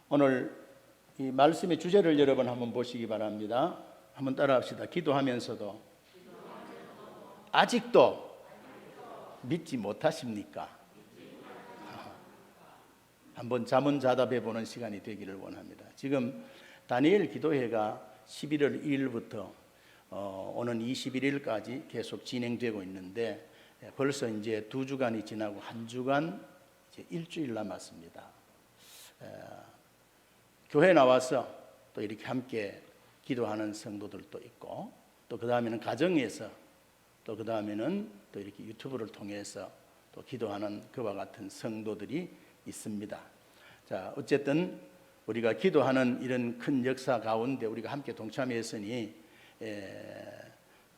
오늘 이 말씀의 주제를 여러분 한번 보시기 바랍니다. 한번 따라합시다. 기도하면서도 아직도 믿지 못하십니까? 한번 자문자답해 보는 시간이 되기를 원합니다. 지금 다니엘 기도회가 11월 2일부터 오는 21일까지 계속 진행되고 있는데 벌써 이제 2주간이 지나고 1주간 이제 일주일 남았습니다. 교회 나와서 또 이렇게 함께 기도하는 성도들도 있고, 또 그 다음에는 가정에서, 또 그 다음에는 또 이렇게 유튜브를 통해서 또 기도하는 그와 같은 성도들이 있습니다. 자, 어쨌든 우리가 기도하는 이런 큰 역사 가운데 우리가 함께 동참했으니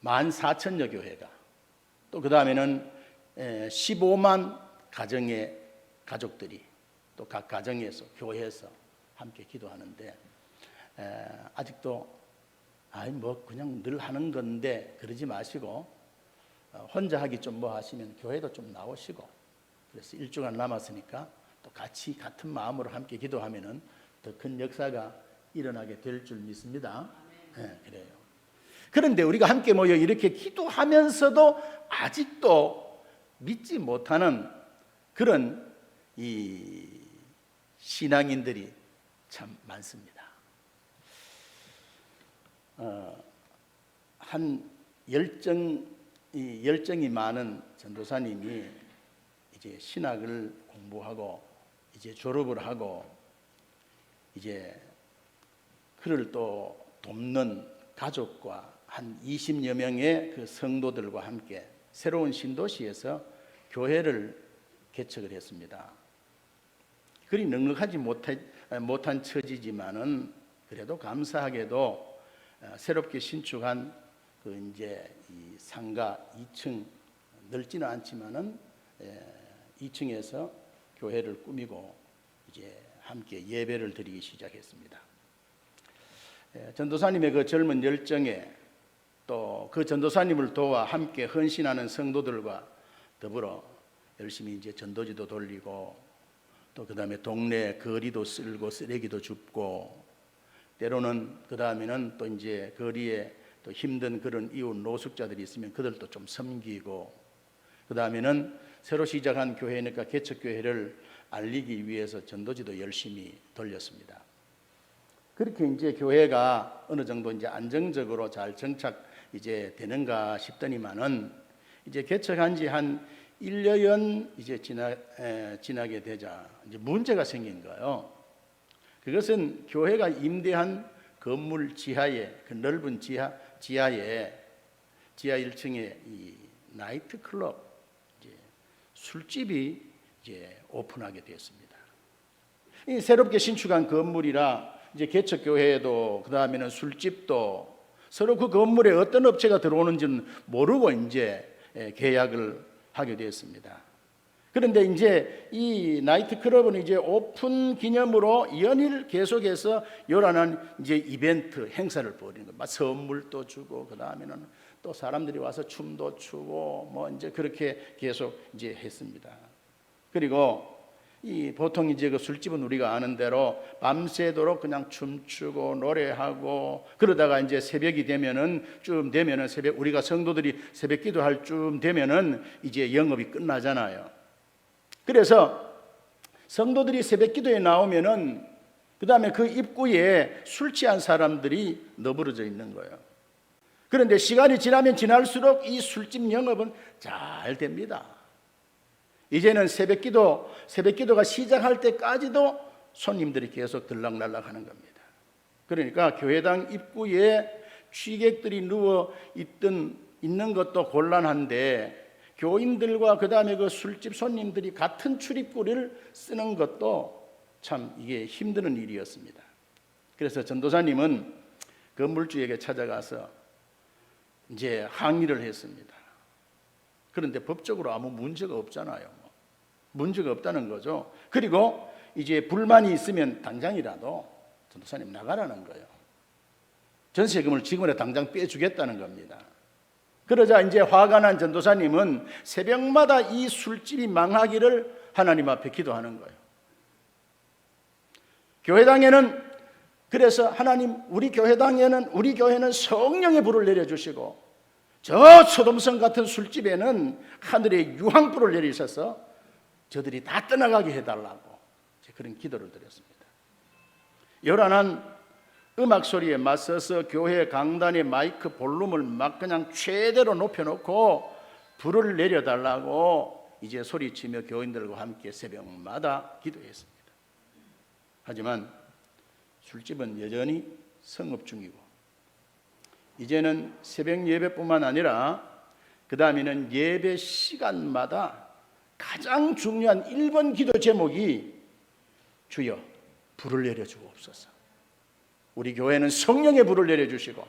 14,000여 교회가, 또 그 다음에는 15만 가정의 가족들이 또 각 가정에서 교회에서 함께 기도하는데, 아직도 뭐 그냥 늘 하는 건데 그러지 마시고, 혼자 하기 좀 뭐 하시면 교회도 좀 나오시고, 그래서 1주간 남았으니까 또 같이 같은 마음으로 함께 기도하면은 더 큰 역사가 일어나게 될 줄 믿습니다. 그래요. 그런데 우리가 함께 모여 이렇게 기도하면서도 아직도 믿지 못하는 그런 이 신앙인들이 참 많습니다. 한 열정이 많은 전도사님이 이제 신학을 공부하고 이제 졸업을 하고 이제 그를 또 돕는 가족과 한 20여 명의 그 성도들과 함께 새로운 신도시에서 교회를 개척을 했습니다. 그리 넉넉하지 못한 처지지만은 그래도 감사하게도 새롭게 신축한 그 이제 이 상가 2층, 넓지는 않지만은 2층에서 교회를 꾸미고 이제 함께 예배를 드리기 시작했습니다. 전도사님의 그 젊은 열정에 또 그 전도사님을 도와 함께 헌신하는 성도들과 더불어 열심히 이제 전도지도 돌리고, 또 그 다음에 동네 거리도 쓸고 쓰레기도 줍고, 때로는 그 다음에는 또 이제 거리에 또 힘든 그런 이웃 노숙자들이 있으면 그들도 좀 섬기고, 그 다음에는 새로 시작한 교회니까 개척교회를 알리기 위해서 전도지도 열심히 돌렸습니다. 그렇게 이제 교회가 어느 정도 이제 안정적으로 잘 정착 이제 되는가 싶더니만은 이제 개척한 지 한 1년 이제 지나게 되자 이제 문제가 생긴 거예요. 그것은 교회가 임대한 건물 지하에, 그 넓은 지하에 지하 1층에 이 나이트 클럽, 이제 술집이 이제 오픈하게 되었습니다. 이 새롭게 신축한 건물이라 이제 개척교회도 그 다음에는 술집도 서로 그 건물에 어떤 업체가 들어오는지는 모르고 이제 계약을 하게 되었습니다. 그런데 이제 이 나이트클럽은 이제 오픈 기념으로 연일 계속해서 요란한 이제 이벤트 행사를 벌이는 거예요. 막 선물도 주고, 그 다음에는 또 사람들이 와서 춤도 추고, 뭐 이제 그렇게 계속 이제 했습니다. 그리고 이 보통 이제 그 술집은 우리가 아는 대로 밤새도록 그냥 춤추고 노래하고, 그러다가 이제 새벽이 되면은 쯤 되면은 새벽, 우리가 성도들이 새벽 기도할 쯤 되면은 이제 영업이 끝나잖아요. 그래서 성도들이 새벽 기도에 나오면은 그 다음에 그 입구에 술 취한 사람들이 너부러져 있는 거예요. 그런데 시간이 지나면 지날수록 이 술집 영업은 잘 됩니다. 이제는 새벽 기도가 시작할 때까지도 손님들이 계속 들락날락 하는 겁니다. 그러니까 교회당 입구에 취객들이 누워 있는 것도 곤란한데, 교인들과 그 다음에 그 술집 손님들이 같은 출입구를 쓰는 것도 참 이게 힘든 일이었습니다. 그래서 전도사님은 건물주에게 찾아가서 이제 항의를 했습니다. 그런데 법적으로 아무 문제가 없잖아요. 문제가 없다는 거죠. 그리고 이제 불만이 있으면 당장이라도 전도사님 나가라는 거예요. 전세금을 지금이라 당장 빼주겠다는 겁니다. 그러자 이제 화가 난 전도사님은 새벽마다 이 술집이 망하기를 하나님 앞에 기도하는 거예요. 교회당에는 그래서 하나님 우리 교회는 성령의 불을 내려주시고 저 소돔성 같은 술집에는 하늘의 유황불을 내리셔서 저들이 다 떠나가게 해달라고 그런 기도를 드렸습니다. 요란한 음악 소리에 맞서서 교회 강단의 마이크 볼륨을 막 그냥 최대로 높여놓고 불을 내려달라고 이제 소리치며 교인들과 함께 새벽마다 기도했습니다. 하지만 술집은 여전히 성업 중이고 이제는 새벽 예배뿐만 아니라 그 다음에는 예배 시간마다 가장 중요한 1번 기도 제목이 주여 불을 내려주옵소서. 우리 교회는 성령의 불을 내려주시고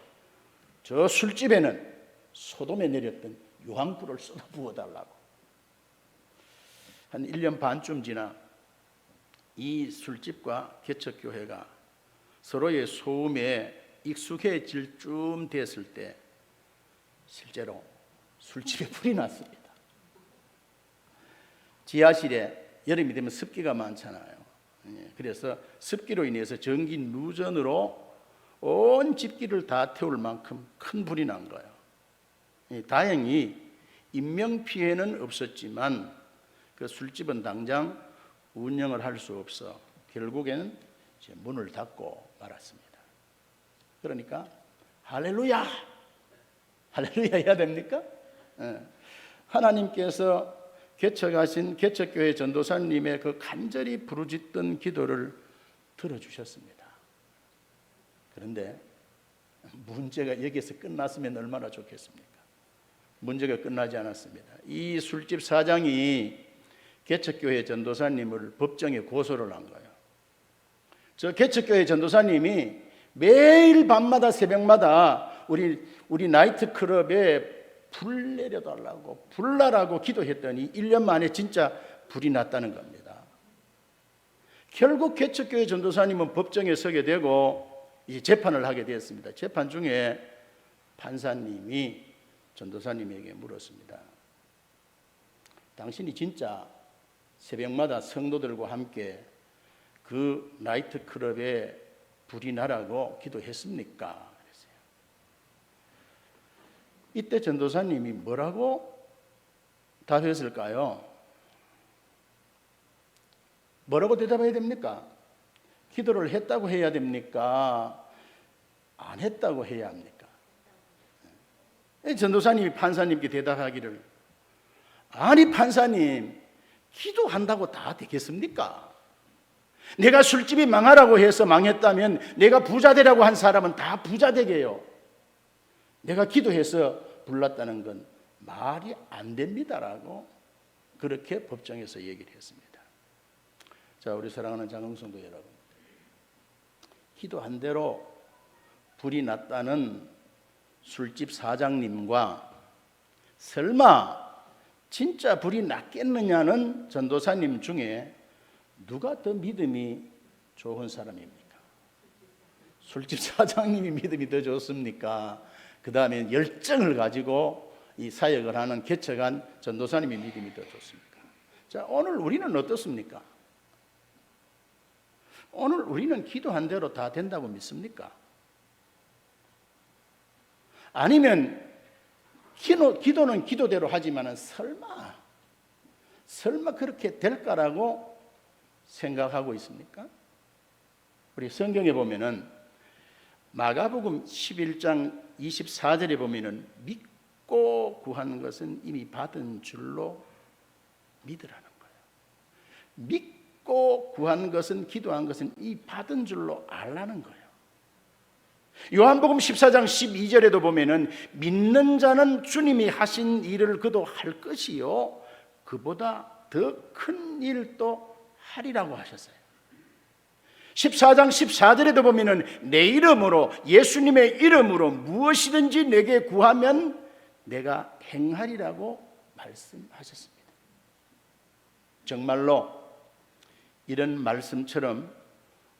저 술집에는 소돔에 내렸던 유황불을 쏟아 부어달라고. 한 1년 반쯤 지나 이 술집과 개척교회가 서로의 소음에 익숙해질 쯤 됐을 때 실제로 술집에 불이 났습니다. 지하실에 여름이 되면 습기가 많잖아요. 그래서 습기로 인해서 전기 누전으로 온 집기를 다 태울 만큼 큰 불이 난 거예요. 다행히 인명피해는 없었지만 그 술집은 당장 운영을 할 수 없어 결국에는 이제 문을 닫고 말았습니다. 그러니까 할렐루야 해야 됩니까? 하나님께서 개척하신 개척교회 전도사님의 그 간절히 부르짖던 기도를 들어주셨습니다. 그런데 문제가 여기서 끝났으면 얼마나 좋겠습니까? 문제가 끝나지 않았습니다. 이 술집 사장이 개척교회 전도사님을 법정에 고소를 한 거예요. 저 개척교회 전도사님이 매일 밤마다 새벽마다 우리 나이트클럽에 불 내려달라고 불나라고 기도했더니 1년 만에 진짜 불이 났다는 겁니다. 결국 개척교회 전도사님은 법정에 서게 되고 이제 재판을 하게 되었습니다. 재판 중에 판사님이 전도사님에게 물었습니다. 당신이 진짜 새벽마다 성도들과 함께 그 나이트클럽에 불이 나라고 기도했습니까? 그랬어요. 이때 전도사님이 뭐라고 답했을까요? 뭐라고 대답해야 됩니까? 기도를 했다고 해야 됩니까? 안 했다고 해야 합니까? 전도사님이 판사님께 대답하기를, 아니 판사님, 기도한다고 다 되겠습니까? 내가 술집이 망하라고 해서 망했다면 내가 부자 되라고 한 사람은 다 부자 되게요. 내가 기도해서 불났다는 건 말이 안 됩니다라고 그렇게 법정에서 얘기를 했습니다. 자, 우리 사랑하는 장흥성도 여러분, 기도한 대로 불이 났다는 술집 사장님과 설마 진짜 불이 났겠느냐는 전도사님 중에 누가 더 믿음이 좋은 사람입니까? 술집 사장님이 믿음이 더 좋습니까? 그 다음에 열정을 가지고 이 사역을 하는 개척한 전도사님이 믿음이 더 좋습니까? 자, 오늘 우리는 어떻습니까? 오늘 우리는 기도한 대로 다 된다고 믿습니까? 아니면 기도는 기도대로 하지만 설마 그렇게 될까라고 생각하고 있습니까? 우리 성경에 보면은 마가복음 11장 24절에 보면은 믿고 구하는 것은 이미 받은 줄로 믿으라는 거예요. 믿고 구한 것은, 기도한 것은 이 받은 줄로 알라는 거예요. 요한복음 14장 12절에도 보면은 믿는 자는 주님이 하신 일을 그도 할 것이요 그보다 더 큰 일도 하리라고 하셨어요. 14장 14절에도 보면은 내 이름으로, 예수님의 이름으로 무엇이든지 내게 구하면 내가 행하리라고 말씀하셨습니다. 정말로 이런 말씀처럼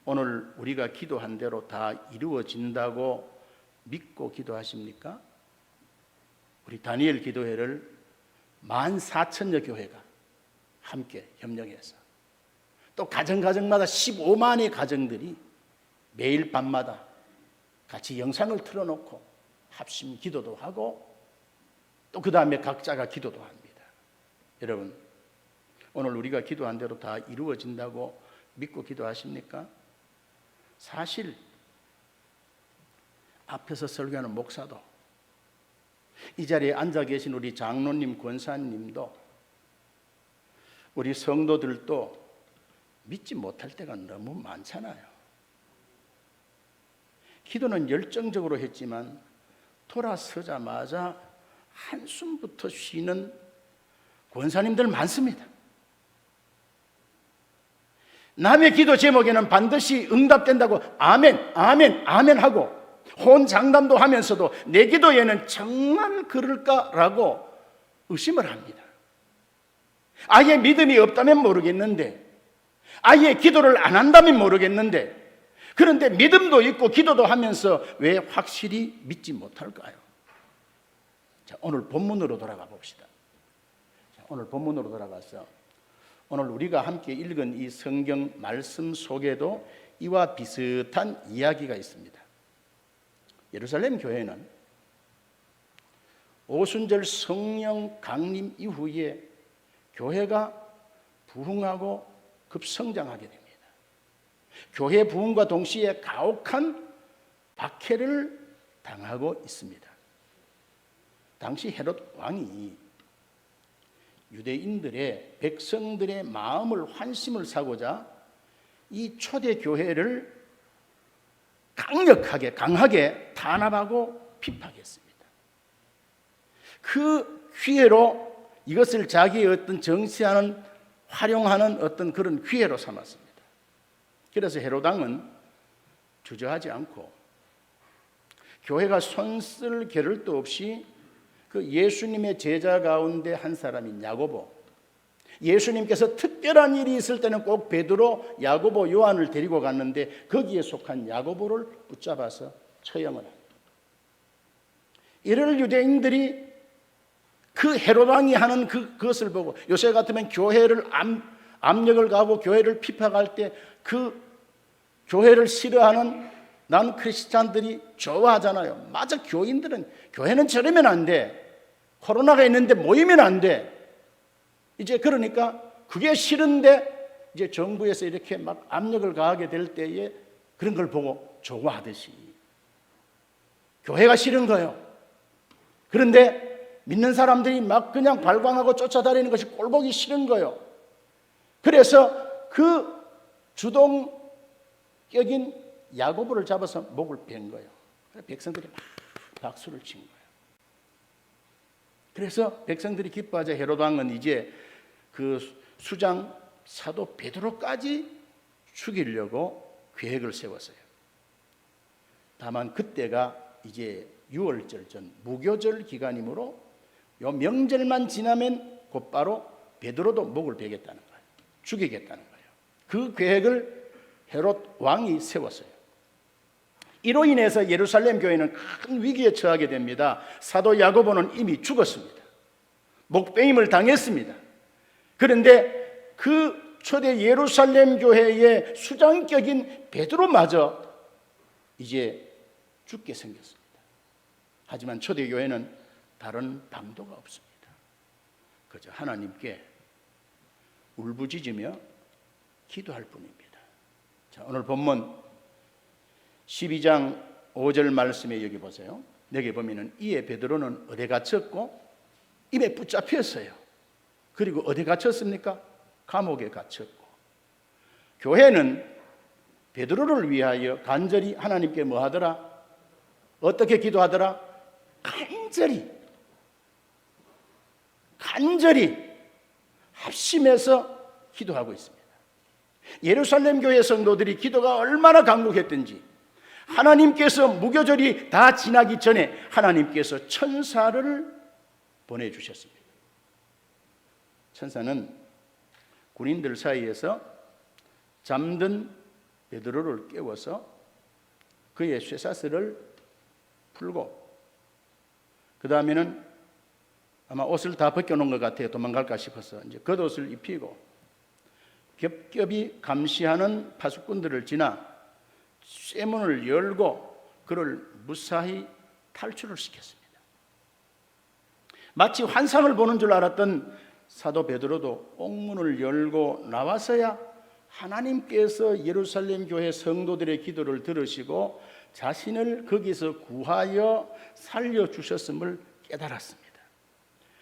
오늘 우리가 기도한 대로 다 이루어진다고 믿고 기도하십니까? 우리 다니엘 기도회를 14,000여 교회가 함께 협력해서 또 가정마다 15만의 가정들이 매일 밤마다 같이 영상을 틀어놓고 합심 기도도 하고 또 그 다음에 각자가 기도도 합니다. 여러분, 오늘 우리가 기도한 대로 다 이루어진다고 믿고 기도하십니까? 사실 앞에서 설교하는 목사도, 이 자리에 앉아 계신 우리 장로님, 권사님도, 우리 성도들도 믿지 못할 때가 너무 많잖아요. 기도는 열정적으로 했지만 돌아서자마자 한숨부터 쉬는 권사님들 많습니다. 남의 기도 제목에는 반드시 응답된다고 아멘, 아멘, 아멘 하고 혼장담도 하면서도 내 기도에는 정말 그럴까라고 의심을 합니다. 아예 믿음이 없다면 모르겠는데, 아예 기도를 안 한다면 모르겠는데, 그런데 믿음도 있고 기도도 하면서 왜 확실히 믿지 못할까요? 자, 오늘 본문으로 돌아가 봅시다. 자, 오늘 본문으로 돌아가서 오늘 우리가 함께 읽은 이 성경 말씀 속에도 이와 비슷한 이야기가 있습니다. 예루살렘 교회는 오순절 성령 강림 이후에 교회가 부흥하고 급성장하게 됩니다. 교회 부흥과 동시에 가혹한 박해를 당하고 있습니다. 당시 헤롯 왕이 유대인들의 백성들의 마음을 환심을 사고자 이 초대 교회를 강하게 탄압하고 핍박했습니다. 그 기회로 이것을 자기의 어떤 정치하는 활용하는 어떤 그런 기회로 삼았습니다. 그래서 헤롯 왕은 주저하지 않고 교회가 손쓸 겨를도 없이 그 예수님의 제자 가운데 한 사람인 야고보, 예수님께서 특별한 일이 있을 때는 꼭 베드로, 야고보, 요한을 데리고 갔는데 거기에 속한 야고보를 붙잡아서 처형을 합니다. 이를 유대인들이 그 헤롯 왕이 하는 그것을 보고, 요새 같으면 교회를 압력을 가하고 교회를 핍박할 때 그 교회를 싫어하는 난 크리스찬들이 좋아하잖아요. 맞아, 교회는 저러면 안 돼. 코로나가 있는데 모이면 안 돼. 이제 그러니까 그게 싫은데 이제 정부에서 이렇게 막 압력을 가하게 될 때에 그런 걸 보고 좋아하듯이 교회가 싫은 거예요. 그런데 믿는 사람들이 막 그냥 발광하고 쫓아다니는 것이 꼴보기 싫은 거예요. 그래서 그 주동격인 야고보를 잡아서 목을 벤 거예요. 백성들이 막 박수를 친 거예요. 그래서 백성들이 기뻐하자 헤롯 왕은 이제 그 수장 사도 베드로까지 죽이려고 계획을 세웠어요. 다만 그때가 이제 유월절 전 무교절 기간이므로 요 명절만 지나면 곧바로 베드로도 목을 베겠다는 거예요. 죽이겠다는 거예요. 그 계획을 헤롯 왕이 세웠어요. 이로 인해서 예루살렘 교회는 큰 위기에 처하게 됩니다. 사도 야고보는 이미 죽었습니다. 목베임을 당했습니다. 그런데 그 초대 예루살렘 교회의 수장격인 베드로마저 이제 죽게 생겼습니다. 하지만 초대 교회는 다른 방도가 없습니다. 그저 하나님께 울부짖으며 기도할 뿐입니다. 자, 오늘 본문 12장 5절 말씀에 여기 보세요. 여기 보면은 이에 베드로는 어디 갇혔고 입에 붙잡혔어요. 그리고 어디 갇혔습니까? 감옥에 갇혔고. 교회는 베드로를 위하여 간절히 하나님께 뭐 하더라? 어떻게 기도하더라? 간절히 합심해서 기도하고 있습니다. 예루살렘 교회 성도들이 기도가 얼마나 강력했든지 하나님께서 무교절이 다 지나기 전에 하나님께서 천사를 보내주셨습니다. 천사는 군인들 사이에서 잠든 베드로를 깨워서 그의 쇠사슬을 풀고 그 다음에는 아마 옷을 다 벗겨놓은 것 같아요. 도망갈까 싶어서 이제 겉옷을 입히고 겹겹이 감시하는 파수꾼들을 지나 쇠문을 열고 그를 무사히 탈출을 시켰습니다. 마치 환상을 보는 줄 알았던 사도 베드로도 옥문을 열고 나와서야 하나님께서 예루살렘 교회 성도들의 기도를 들으시고 자신을 거기서 구하여 살려주셨음을 깨달았습니다.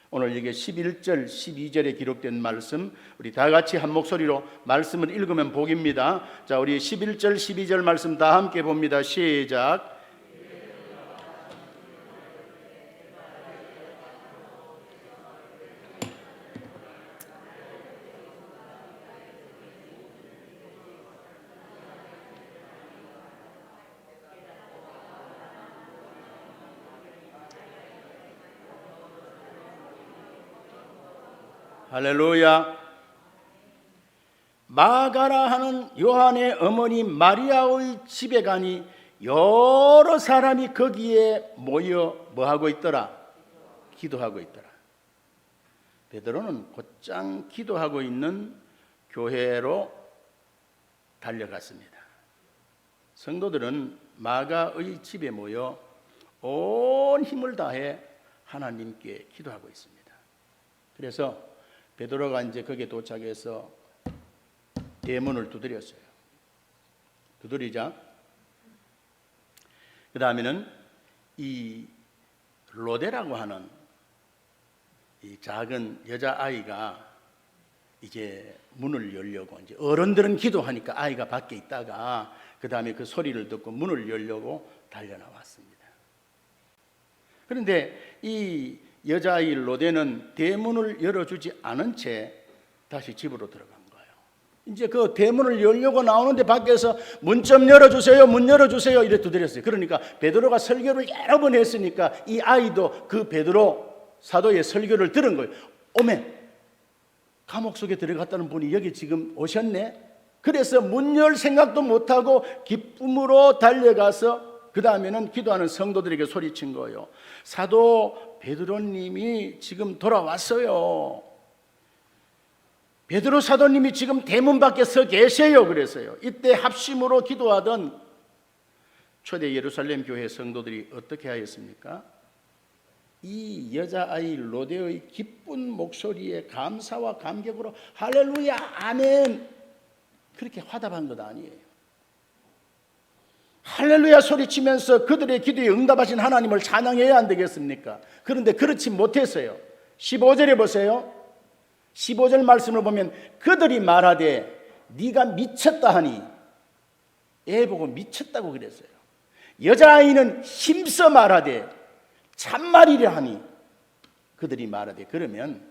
오늘 이게 11절, 12절에 기록된 말씀, 우리 다 같이 한 목소리로 말씀을 읽으면 복입니다. 자, 우리 11절, 12절 말씀 다 함께 봅니다. 시작. 할렐루야. 마가라 하는 요한의 어머니 마리아의 집에 가니 여러 사람이 거기에 모여 뭐하고 있더라? 기도하고 있더라. 베드로는 곧장 기도하고 있는 교회로 달려갔습니다. 성도들은 마가의 집에 모여 온 힘을 다해 하나님께 기도하고 있습니다. 그래서 베드로가 이제 거기에 도착해서 대문을 두드렸어요. 두드리자 그 다음에는 이 로데라고 하는 이 작은 여자아이가 이제 문을 열려고, 이제 어른들은 기도하니까 아이가 밖에 있다가 그 다음에 그 소리를 듣고 문을 열려고 달려나왔습니다. 그런데 이 여자아이 로데는 대문을 열어주지 않은 채 다시 집으로 들어간 거예요. 이제 그 대문을 열려고 나오는데 밖에서 문 좀 열어주세요, 문 열어주세요 이래 두드렸어요. 그러니까 베드로가 설교를 여러 번 했으니까 이 아이도 그 베드로 사도의 설교를 들은 거예요. 오메, 감옥 속에 들어갔다는 분이 여기 지금 오셨네. 그래서 문 열 생각도 못하고 기쁨으로 달려가서 그 다음에는 기도하는 성도들에게 소리친 거예요. 사도 베드로님이 지금 돌아왔어요. 베드로 사도님이 지금 대문 밖에 서 계세요. 그래서요. 이때 합심으로 기도하던 초대 예루살렘 교회 성도들이 어떻게 하였습니까? 이 여자아이 로데의 기쁜 목소리에 감사와 감격으로 할렐루야 아멘 그렇게 화답한 것 아니에요. 할렐루야 소리치면서 그들의 기도에 응답하신 하나님을 찬양해야 안 되겠습니까? 그런데 그렇지 못했어요. 15절에 보세요. 15절 말씀을 보면 그들이 말하되 네가 미쳤다 하니, 애 보고 미쳤다고 그랬어요. 여자아이는 힘써 말하되 참말이라 하니 그들이 말하되 그러면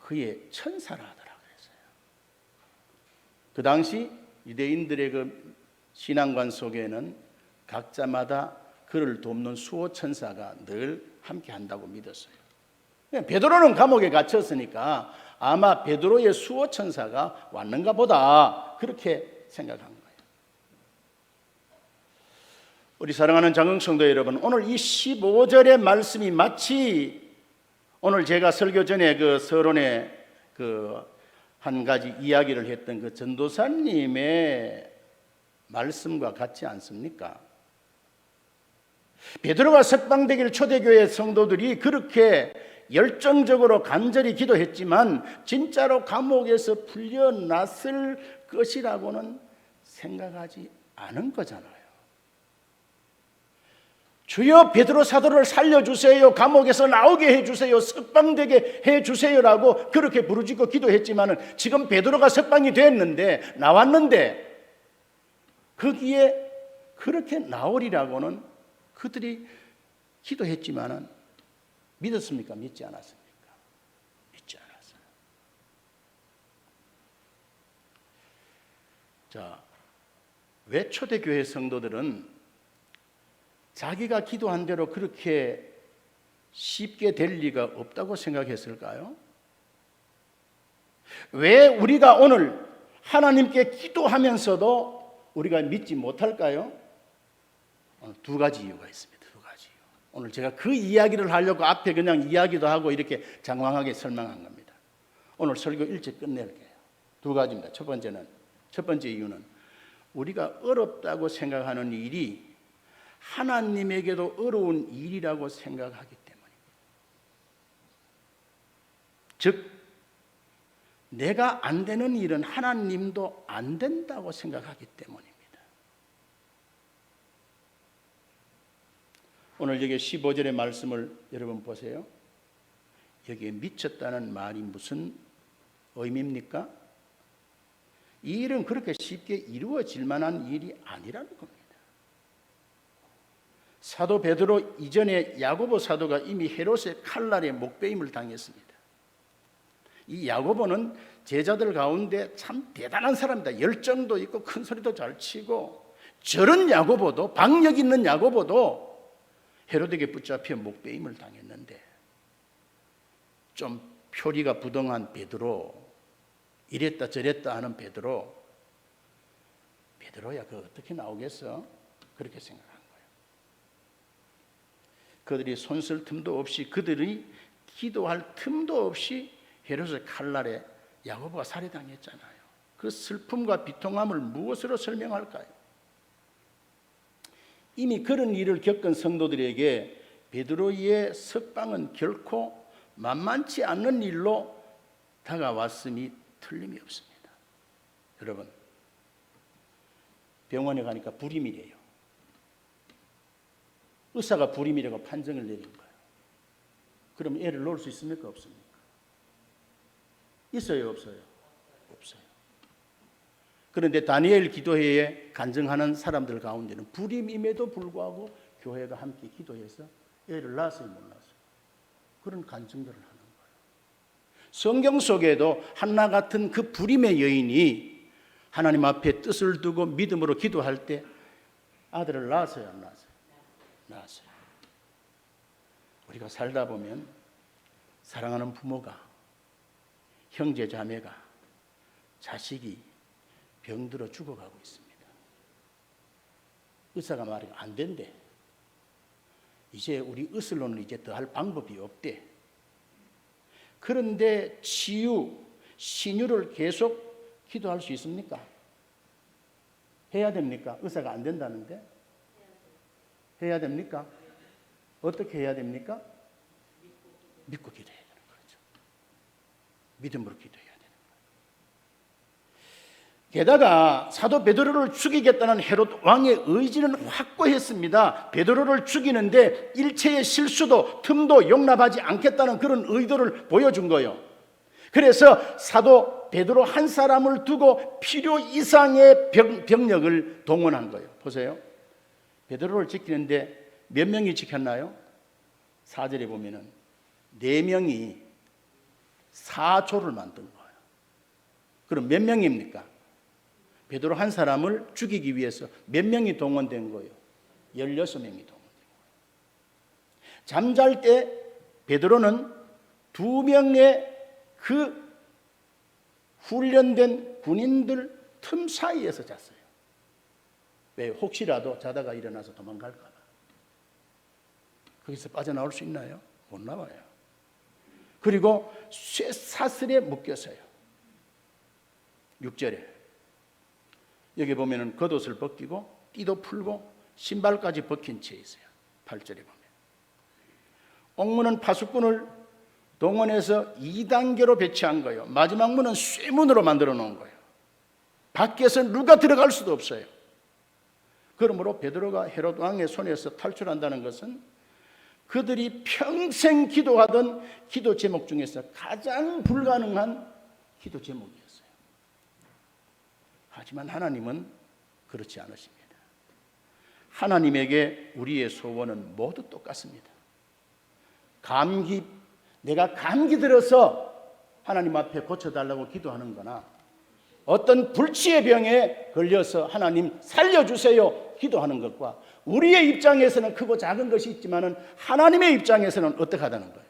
그의 천사라 하더라 그랬어요. 그 당시 유대인들의 그 신앙관 속에는 각자마다 그를 돕는 수호 천사가 늘 함께 한다고 믿었어요. 베드로는 감옥에 갇혔으니까 아마 베드로의 수호 천사가 왔는가 보다 그렇게 생각한 거예요. 우리 사랑하는 장흥성도 여러분, 오늘 이 15절의 말씀이 마치 오늘 제가 설교 전에 그 서론에 그 한 가지 이야기를 했던 그 전도사님의 말씀과 같지 않습니까? 베드로가 석방되길 초대교회 성도들이 그렇게 열정적으로 간절히 기도했지만 진짜로 감옥에서 풀려났을 것이라고는 생각하지 않은 거잖아요. 주여 베드로 사도를 살려주세요, 감옥에서 나오게 해주세요, 석방되게 해주세요라고 그렇게 부르짖고 기도했지만 지금 베드로가 석방이 됐는데 나왔는데 거기에 그렇게 나오리라고는 그들이 기도했지만 믿었습니까? 믿지 않았습니까? 믿지 않았어요. 자, 왜 초대교회 성도들은 자기가 기도한 대로 그렇게 쉽게 될 리가 없다고 생각했을까요? 왜 우리가 오늘 하나님께 기도하면서도 우리가 믿지 못할까요? 오늘 두 가지 이유가 있습니다. 두 가지 이유. 오늘 제가 그 이야기를 하려고 앞에 그냥 이야기도 하고 이렇게 장황하게 설명한 겁니다. 오늘 설교 일찍 끝낼게요. 두 가지입니다. 첫 번째 이유는 우리가 어렵다고 생각하는 일이 하나님에게도 어려운 일이라고 생각하기 때문입니다. 즉, 내가 안 되는 일은 하나님도 안 된다고 생각하기 때문입니다. 오늘 여기 15절의 말씀을 여러분 보세요. 여기에 미쳤다는 말이 무슨 의미입니까? 이 일은 그렇게 쉽게 이루어질 만한 일이 아니라는 겁니다. 사도 베드로 이전에 야고보 사도가 이미 헤롯의 칼날에 목베임을 당했습니다. 이 야고보는 제자들 가운데 참 대단한 사람이다. 열정도 있고 큰 소리도 잘 치고, 저런 야고보도, 박력 있는 야고보도 헤롯에게 붙잡혀 목베임을 당했는데, 좀 표리가 부동한 베드로, 이랬다 저랬다 하는 베드로야 그거 어떻게 나오겠어? 그렇게 생각한 거예요. 그들이 손쓸 틈도 없이, 그들이 기도할 틈도 없이 헤롯의 칼날에 야고보가 살해당했잖아요. 그 슬픔과 비통함을 무엇으로 설명할까요? 이미 그런 일을 겪은 성도들에게 베드로의 석방은 결코 만만치 않는 일로 다가왔음이 틀림이 없습니다. 여러분, 병원에 가니까 불임이래요. 의사가 불임이라고 판정을 내린 거예요. 그럼 애를 놓을 수 있습니까? 없습니까? 있어요, 없어요? 없어요. 그런데 다니엘 기도회에 간증하는 사람들 가운데는 불임임에도 불구하고 교회가 함께 기도해서 애를 낳았어요, 못 낳았어요? 그런 간증들을 하는 거예요. 성경 속에도 한나 같은 그 불임의 여인이 하나님 앞에 뜻을 두고 믿음으로 기도할 때 아들을 낳았어요, 안 낳았어요? 낳았어요. 우리가 살다 보면 사랑하는 부모가, 형제 자매가, 자식이 병들어 죽어가고 있습니다. 의사가 말해 안 된대. 이제 우리 의술로는 이제 더 할 방법이 없대. 그런데 치유, 신유를 계속 기도할 수 있습니까? 해야 됩니까? 의사가 안 된다는데? 해야 됩니까? 어떻게 해야 됩니까? 믿고 기도해야 되는 거죠. 믿음으로 기도해야 되는 거예요. 게다가 사도 베드로를 죽이겠다는 헤롯 왕의 의지는 확고했습니다. 베드로를 죽이는데 일체의 실수도 틈도 용납하지 않겠다는 그런 의도를 보여준 거예요. 그래서 사도 베드로 한 사람을 두고 필요 이상의 병력을 동원한 거예요. 보세요. 베드로를 지키는데 몇 명이 지켰나요? 4절에 보면은 4명이 4조를 만든 거예요. 그럼 몇 명입니까? 베드로 한 사람을 죽이기 위해서 몇 명이 동원된 거예요? 16명이 동원된 거예요. 잠잘 때 베드로는 2명의 그 훈련된 군인들 틈 사이에서 잤어요. 왜? 혹시라도 자다가 일어나서 도망갈까 봐. 거기서 빠져나올 수 있나요? 못 나와요. 그리고 쇠사슬에 묶였어요. 6절에 여기 보면은 겉옷을 벗기고 띠도 풀고 신발까지 벗긴 채 있어요. 8절에 보면 옥문은 파수꾼을 동원해서 2단계로 배치한 거예요. 마지막 문은 쇠문으로 만들어 놓은 거예요. 밖에서 누가 들어갈 수도 없어요. 그러므로 베드로가 헤롯 왕의 손에서 탈출한다는 것은 그들이 평생 기도하던 기도 제목 중에서 가장 불가능한 기도 제목이었어요. 하지만 하나님은 그렇지 않으십니다. 하나님에게 우리의 소원은 모두 똑같습니다. 내가 감기 들어서 하나님 앞에 고쳐달라고 기도하는 거나 어떤 불치의 병에 걸려서 하나님 살려주세요 기도하는 것과 우리의 입장에서는 크고 작은 것이 있지만 하나님의 입장에서는 어떻게 하다는 거예요?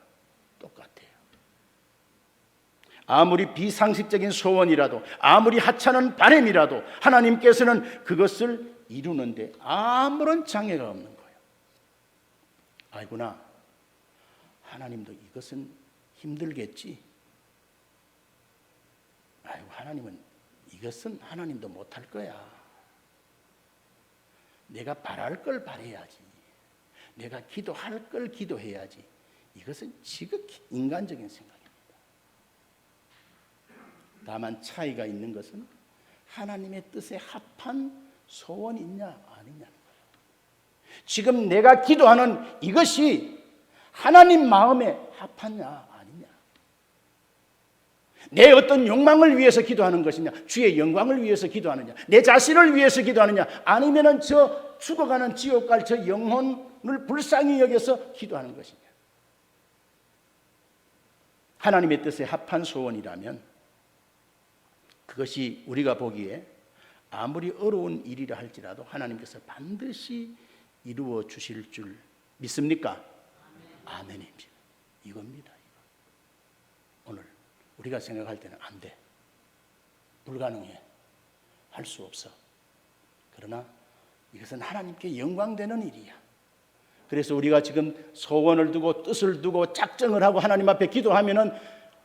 똑같아요. 아무리 비상식적인 소원이라도 아무리 하찮은 바람이라도 하나님께서는 그것을 이루는데 아무런 장애가 없는 거예요. 아이구나, 하나님도 이것은 힘들겠지. 아이고, 하나님은 이것은 하나님도 못할 거야. 내가 바랄 걸 바라야지. 내가 기도할 걸 기도해야지. 이것은 지극히 인간적인 생각입니다. 다만 차이가 있는 것은 하나님의 뜻에 합한 소원이 있냐 아니냐는 거예요. 지금 내가 기도하는 이것이 하나님 마음에 합하냐 아니냐. 내 어떤 욕망을 위해서 기도하는 것이냐, 주의 영광을 위해서 기도하느냐, 내 자신을 위해서 기도하느냐, 아니면은 저 죽어가는 지옥 갈 저 영혼을 불쌍히 여겨서 기도하는 것이냐. 하나님의 뜻에 합한 소원이라면 그것이 우리가 보기에 아무리 어려운 일이라 할지라도 하나님께서 반드시 이루어 주실 줄 믿습니까? 아멘입니다. 이겁니다. 오늘 우리가 생각할 때는 안 돼, 불가능해, 할 수 없어. 그러나 이것은 하나님께 영광되는 일이야. 그래서 우리가 지금 소원을 두고 뜻을 두고 작정을 하고 하나님 앞에 기도하면은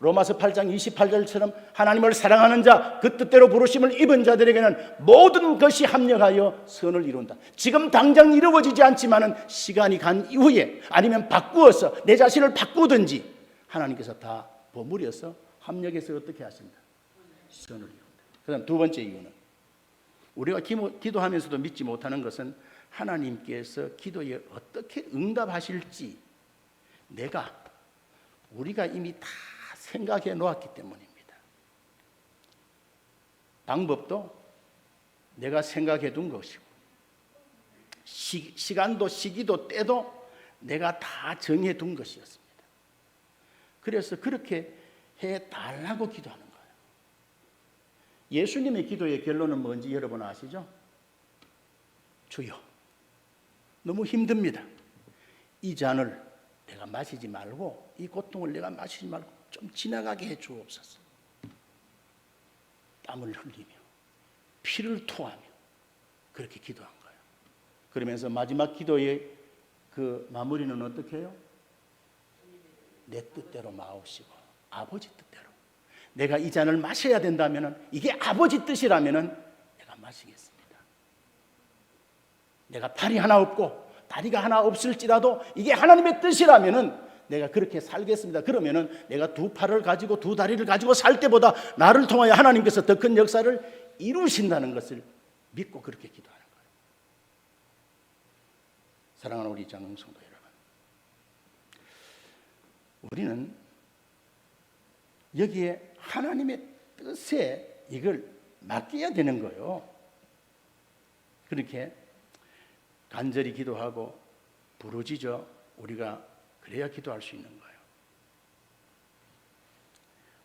로마서 8장 28절처럼 하나님을 사랑하는 자, 그 뜻대로 부르심을 입은 자들에게는 모든 것이 합력하여 선을 이룬다. 지금 당장 이루어지지 않지만은 시간이 간 이후에 아니면 바꾸어서 내 자신을 바꾸든지 하나님께서 다 버무려서 합력해서 어떻게 하신다? 선을 이룬다. 그다음 두 번째 이유는 우리가 기도하면서도 믿지 못하는 것은 하나님께서 기도에 어떻게 응답하실지 우리가 이미 다 생각해 놓았기 때문입니다. 방법도 내가 생각해 둔 것이고 시간도 시기도 때도 내가 다 정해 둔 것이었습니다. 그래서 그렇게 해달라고 기도하는 거예요. 예수님의 기도의 결론은 뭔지 여러분 아시죠? 주여, 너무 힘듭니다. 이 잔을 내가 마시지 말고, 이 고통을 내가 마시지 말고 좀 지나가게 해 주옵소서. 땀을 흘리며 피를 토하며 그렇게 기도한 거예요. 그러면서 마지막 기도의 그 마무리는 어떻게 해요? 내 뜻대로 마옵시고 아버지 뜻대로. 내가 이 잔을 마셔야 된다면, 이게 아버지 뜻이라면 내가 마시겠습니다. 내가 팔이 하나 없고 다리가 하나 없을지라도 이게 하나님의 뜻이라면 내가 그렇게 살겠습니다. 그러면은 내가 두 팔을 가지고 두 다리를 가지고 살 때보다 나를 통하여 하나님께서 더 큰 역사를 이루신다는 것을 믿고 그렇게 기도하는 거예요. 사랑하는 우리 장흥 성도 여러분, 우리는 여기에 하나님의 뜻에 이걸 맡겨야 되는 거예요. 그렇게 간절히 기도하고 부르짖어 우리가 그래야 기도할 수 있는 거예요.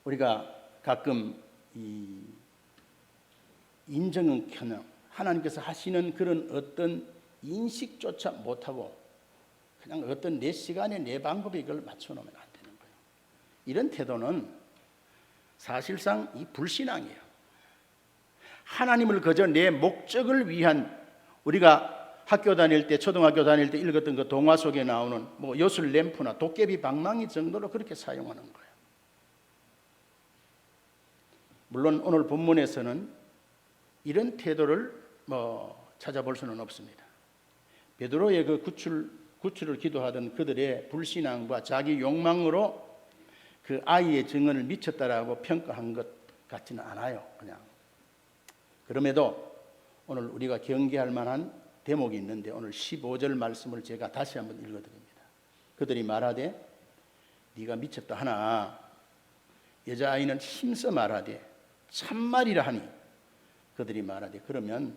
우리가 가끔 이 인정은커녕 하나님께서 하시는 그런 어떤 인식조차 못하고 그냥 어떤 내 시간에 내 방법에 이걸 맞춰놓으면 안 되는 거예요. 이런 태도는 사실상 이 불신앙이에요. 하나님을 그저 내 목적을 위한, 우리가 학교 다닐 때, 초등학교 다닐 때 읽었던 그 동화 속에 나오는 뭐 요술 램프나 도깨비 방망이 정도로 그렇게 사용하는 거예요. 물론 오늘 본문에서는 이런 태도를 찾아볼 수는 없습니다. 베드로의 그 구출을 기도하던 그들의 불신앙과 자기 욕망으로 그 아이의 증언을 미쳤다라고 평가한 것 같지는 않아요. 그냥. 그럼에도 오늘 우리가 경계할 만한 대목이 있는데 오늘 15절 말씀을 제가 다시 한번 읽어드립니다. 그들이 말하되 네가 미쳤다 하나 여자아이는 힘써 말하되 참말이라 하니 그들이 말하되 그러면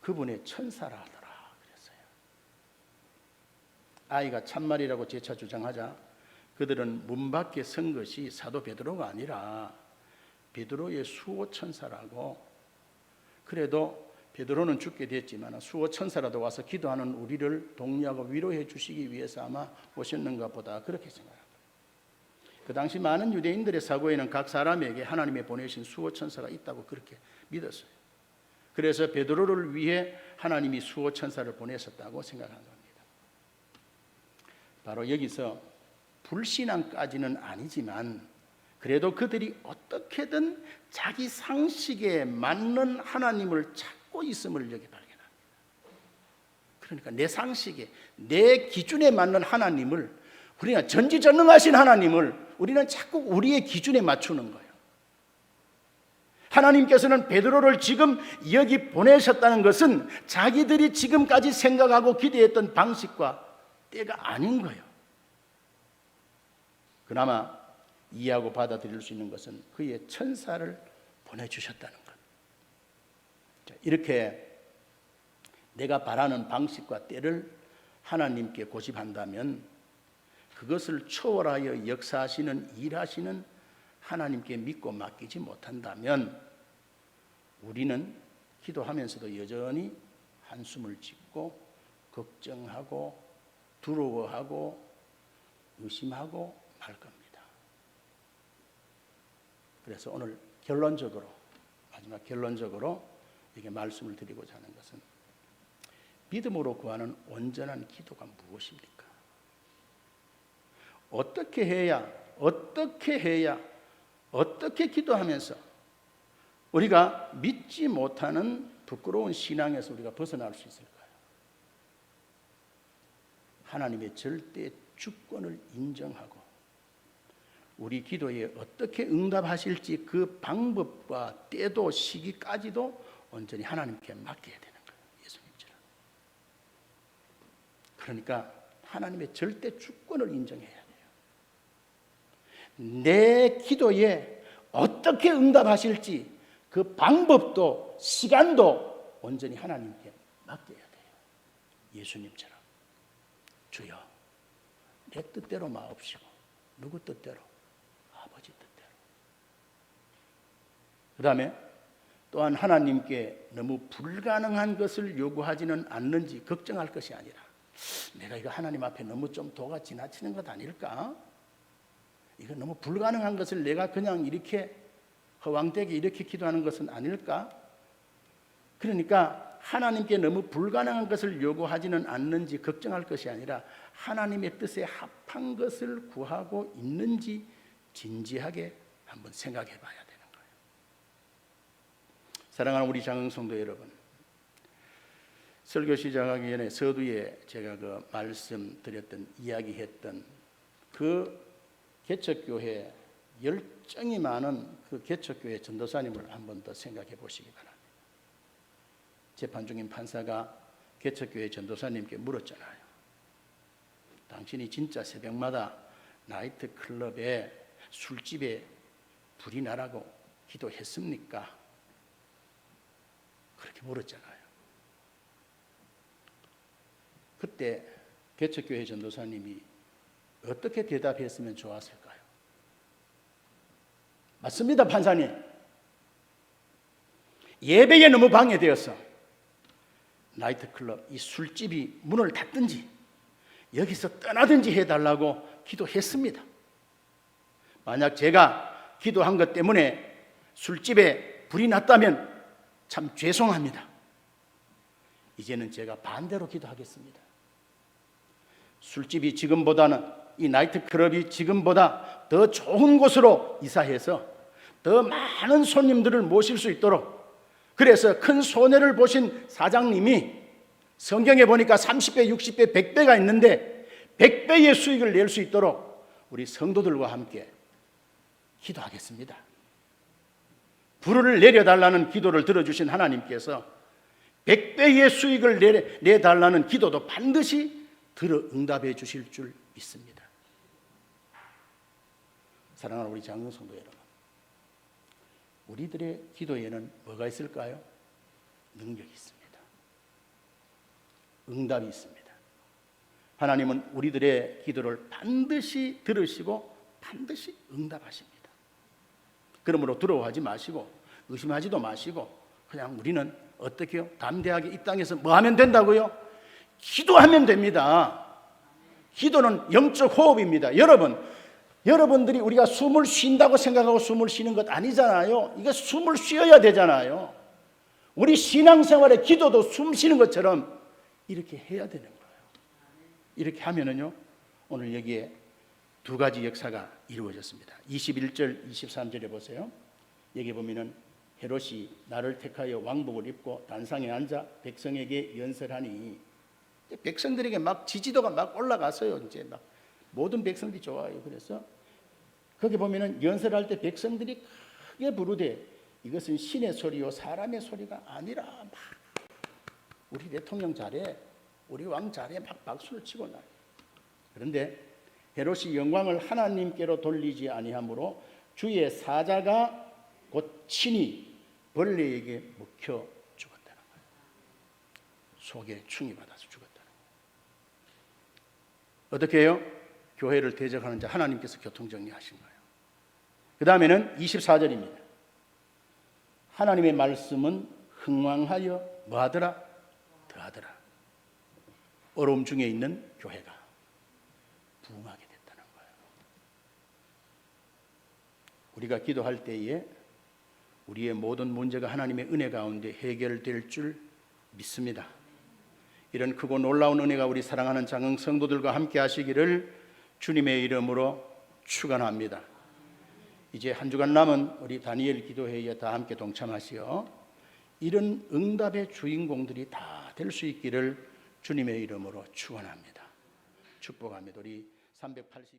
그분의 천사라 하더라 그랬어요. 아이가 참말이라고 재차 주장하자 그들은 문 밖에 선 것이 사도 베드로가 아니라 베드로의 수호 천사라고, 그래도 베드로는 죽게 됐지만 수호 천사라도 와서 기도하는 우리를 독려하고 위로해 주시기 위해서 아마 오셨는가 보다, 그렇게 생각합니다. 그 당시 많은 유대인들의 사고에는 각 사람에게 하나님의 보내신 수호 천사가 있다고 그렇게 믿었어요. 그래서 베드로를 위해 하나님이 수호 천사를 보내셨다고 생각한 겁니다. 바로 여기서 불신앙까지는 아니지만 그래도 그들이 어떻게든 자기 상식에 맞는 하나님을 찾고 있음을 여기 발견합니다. 그러니까 내 상식에, 내 기준에 맞는 하나님을, 우리가 전지전능하신 하나님을 우리는 자꾸 우리의 기준에 맞추는 거예요. 하나님께서는 베드로를 지금 여기 보내셨다는 것은 자기들이 지금까지 생각하고 기대했던 방식과 때가 아닌 거예요. 그나마 이해하고 받아들일 수 있는 것은 그의 천사를 보내주셨다는 것. 이렇게 내가 바라는 방식과 때를 하나님께 고집한다면, 그것을 초월하여 역사하시는, 일하시는 하나님께 믿고 맡기지 못한다면 우리는 기도하면서도 여전히 한숨을 짓고 걱정하고 두려워하고 의심하고 말 겁니다. 그래서 오늘 결론적으로, 마지막 결론적으로 이렇게 말씀을 드리고자 하는 것은, 믿음으로 구하는 온전한 기도가 무엇입니까? 어떻게 기도하면서 우리가 믿지 못하는 부끄러운 신앙에서 우리가 벗어날 수 있을까요? 하나님의 절대 주권을 인정하고 우리 기도에 어떻게 응답하실지 그 방법과 때도 시기까지도 온전히 하나님께 맡겨야 되는 거예요. 예수님처럼. 그러니까 하나님의 절대 주권을 인정해야 돼요. 내 기도에 어떻게 응답하실지 그 방법도 시간도 온전히 하나님께 맡겨야 돼요. 예수님처럼. 주여, 내 뜻대로 마옵시고 누구 뜻대로? 아버지 뜻대로. 그 다음에 또한 하나님께 너무 불가능한 것을 요구하지는 않는지 걱정할 것이 아니라, 내가 이거 하나님 앞에 너무 좀 도가 지나치는 것 아닐까? 이거 너무 불가능한 것을 내가 그냥 이렇게 허황되게 이렇게 기도하는 것은 아닐까? 그러니까 하나님께 너무 불가능한 것을 요구하지는 않는지 걱정할 것이 아니라 하나님의 뜻에 합한 것을 구하고 있는지 진지하게 한번 생각해 봐야 되는 거예요. 사랑하는 우리 장흥성도 여러분, 설교 시작하기 전에 서두에 제가 그 말씀드렸던, 이야기했던 그 개척교회, 열정이 많은 그 개척교회 전도사님을 한 번 더 생각해 보시기 바랍니다. 재판 중인 판사가 개척교회 전도사님께 물었잖아요. 당신이 진짜 새벽마다 나이트클럽에, 술집에 불이 나라고 기도했습니까? 그렇게 물었잖아요. 그때 개척교회 전도사님이 어떻게 대답했으면 좋았을까요? 맞습니다, 판사님. 예배에 너무 방해되어서 나이트클럽, 이 술집이 문을 닫든지 여기서 떠나든지 해달라고 기도했습니다. 만약 제가 기도한 것 때문에 술집에 불이 났다면 참 죄송합니다. 이제는 제가 반대로 기도하겠습니다. 술집이 지금보다는, 이 나이트클럽이 지금보다 더 좋은 곳으로 이사해서 더 많은 손님들을 모실 수 있도록, 그래서 큰 손해를 보신 사장님이 성경에 보니까 30배, 60배, 100배가 있는데 100배의 수익을 낼 수 있도록 우리 성도들과 함께 기도하겠습니다. 불을 내려달라는 기도를 들어주신 하나님께서 100배의 수익을 내달라는 기도도 반드시 들어 응답해 주실 줄 믿습니다. 사랑하는 우리 장흥성도 여러분, 우리들의 기도에는 뭐가 있을까요? 능력이 있습니다. 응답이 있습니다. 하나님은 우리들의 기도를 반드시 들으시고 반드시 응답하십니다. 그러므로 두려워하지 마시고 의심하지도 마시고, 그냥 우리는 어떻게요? 담대하게 이 땅에서 뭐 하면 된다고요? 기도하면 됩니다. 기도는 영적 호흡입니다. 여러분들이 우리가 숨을 쉰다고 생각하고 숨을 쉬는 것 아니잖아요. 이게 숨을 쉬어야 되잖아요. 우리 신앙생활의 기도도 숨 쉬는 것처럼 이렇게 해야 되는 거예요. 이렇게 하면은요, 오늘 여기에 두 가지 역사가 이루어졌습니다. 21절, 23절에 보세요. 여기 보면은 헤롯이 나를 택하여 왕복을 입고 단상에 앉아 백성에게 연설하니, 백성들에게 막 지지도가 막 올라갔어요. 이제 막 모든 백성들이 좋아요. 그래서 거기 보면은 연설할 때 백성들이 크게 부르되 이것은 신의 소리요 사람의 소리가 아니라, 막 우리 대통령 잘해, 우리 왕 잘해, 막 박수를 치고 나요. 그런데 헤롯이 영광을 하나님께로 돌리지 아니하므로 주의 사자가 곧 친히 벌레에게 먹혀 죽었다는 거예요. 속에 충이 받아서 죽었다는 거예요. 어떻게 해요? 교회를 대적하는 자 하나님께서 교통정리하신 거예요. 그 다음에는 24절입니다. 하나님의 말씀은 흥왕하여 뭐하더라? 더하더라. 어려움 중에 있는 교회가 부흥하게 됐다는 거예요. 우리가 기도할 때에 우리의 모든 문제가 하나님의 은혜 가운데 해결될 줄 믿습니다. 이런 크고 놀라운 은혜가 우리 사랑하는 장흥 성도들과 함께 하시기를 주님의 이름으로 축원합니다. 이제 한 주간 남은 우리 다니엘 기도회의에 다 함께 동참하시어 이런 응답의 주인공들이 다 될 수 있기를 주님의 이름으로 축원합니다. 축복합니다. 우리 382